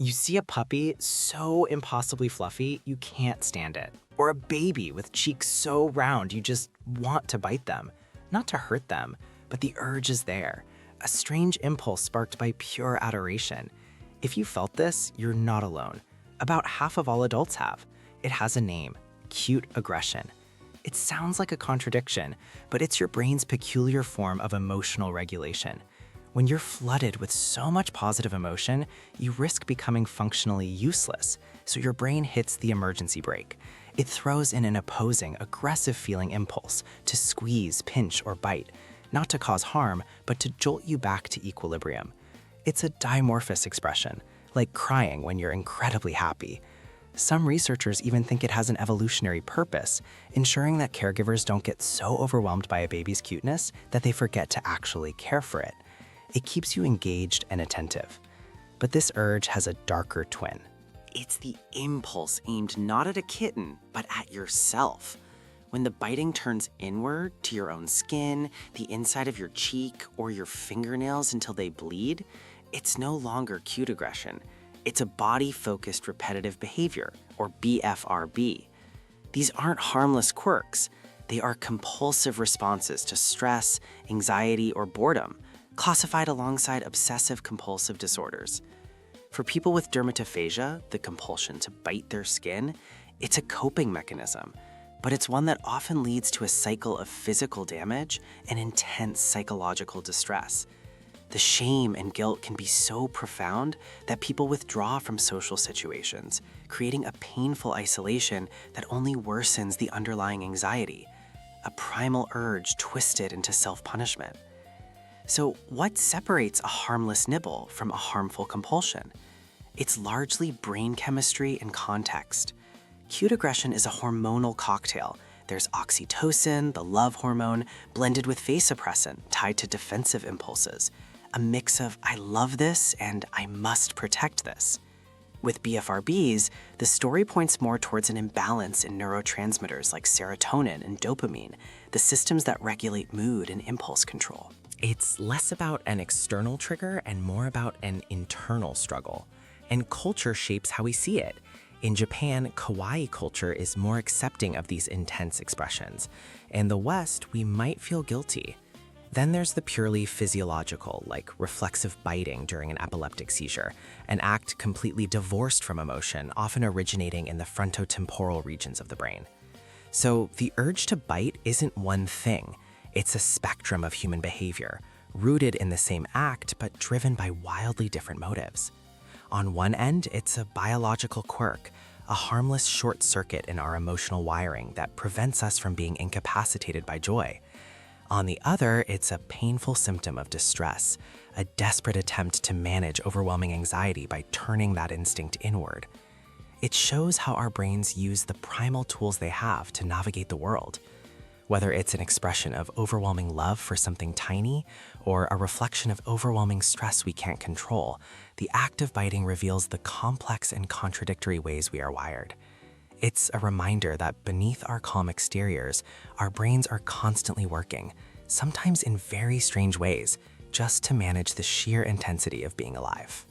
You see a puppy so impossibly fluffy, you can't stand it. Or a baby with cheeks so round, you just want to bite them. Not to hurt them, but the urge is there. A strange impulse sparked by pure adoration. If you felt this, you're not alone. About half of all adults have. It has a name: cute aggression. It sounds like a contradiction, but it's your brain's peculiar form of emotional regulation. When you're flooded with so much positive emotion, you risk becoming functionally useless, so your brain hits the emergency brake. It throws in an opposing, aggressive feeling impulse to squeeze, pinch, or bite, not to cause harm, but to jolt you back to equilibrium. It's a dimorphous expression, like crying when you're incredibly happy. Some researchers even think it has an evolutionary purpose, ensuring that caregivers don't get so overwhelmed by a baby's cuteness that they forget to actually care for it. It keeps you engaged and attentive. But this urge has a darker twin. It's the impulse aimed not at a kitten, but at yourself. When the biting turns inward to your own skin, the inside of your cheek, or your fingernails until they bleed, it's no longer cute aggression. It's a body-focused repetitive behavior, or BFRB. These aren't harmless quirks. They are compulsive responses to stress, anxiety, or boredom, classified alongside obsessive-compulsive disorders. For people with dermatophagia, the compulsion to bite their skin, it's a coping mechanism, but it's one that often leads to a cycle of physical damage and intense psychological distress. The shame and guilt can be so profound that people withdraw from social situations, creating a painful isolation that only worsens the underlying anxiety, a primal urge twisted into self-punishment. So what separates a harmless nibble from a harmful compulsion? It's largely brain chemistry and context. Cute aggression is a hormonal cocktail. There's oxytocin, the love hormone, blended with vasopressin, tied to defensive impulses. A mix of I love this and I must protect this. With BFRBs, the story points more towards an imbalance in neurotransmitters like serotonin and dopamine, the systems that regulate mood and impulse control. It's less about an external trigger and more about an internal struggle. And culture shapes how we see it. In Japan, kawaii culture is more accepting of these intense expressions. In the West, we might feel guilty. Then there's the purely physiological, like reflexive biting during an epileptic seizure, an act completely divorced from emotion, often originating in the frontotemporal regions of the brain. So the urge to bite isn't one thing. It's a spectrum of human behavior, rooted in the same act but driven by wildly different motives. On one end, it's a biological quirk, a harmless short circuit in our emotional wiring that prevents us from being incapacitated by joy. On the other, it's a painful symptom of distress, a desperate attempt to manage overwhelming anxiety by turning that instinct inward. It shows how our brains use the primal tools they have to navigate the world. Whether it's an expression of overwhelming love for something tiny or a reflection of overwhelming stress we can't control, the act of biting reveals the complex and contradictory ways we are wired. It's a reminder that beneath our calm exteriors, our brains are constantly working, sometimes in very strange ways, just to manage the sheer intensity of being alive.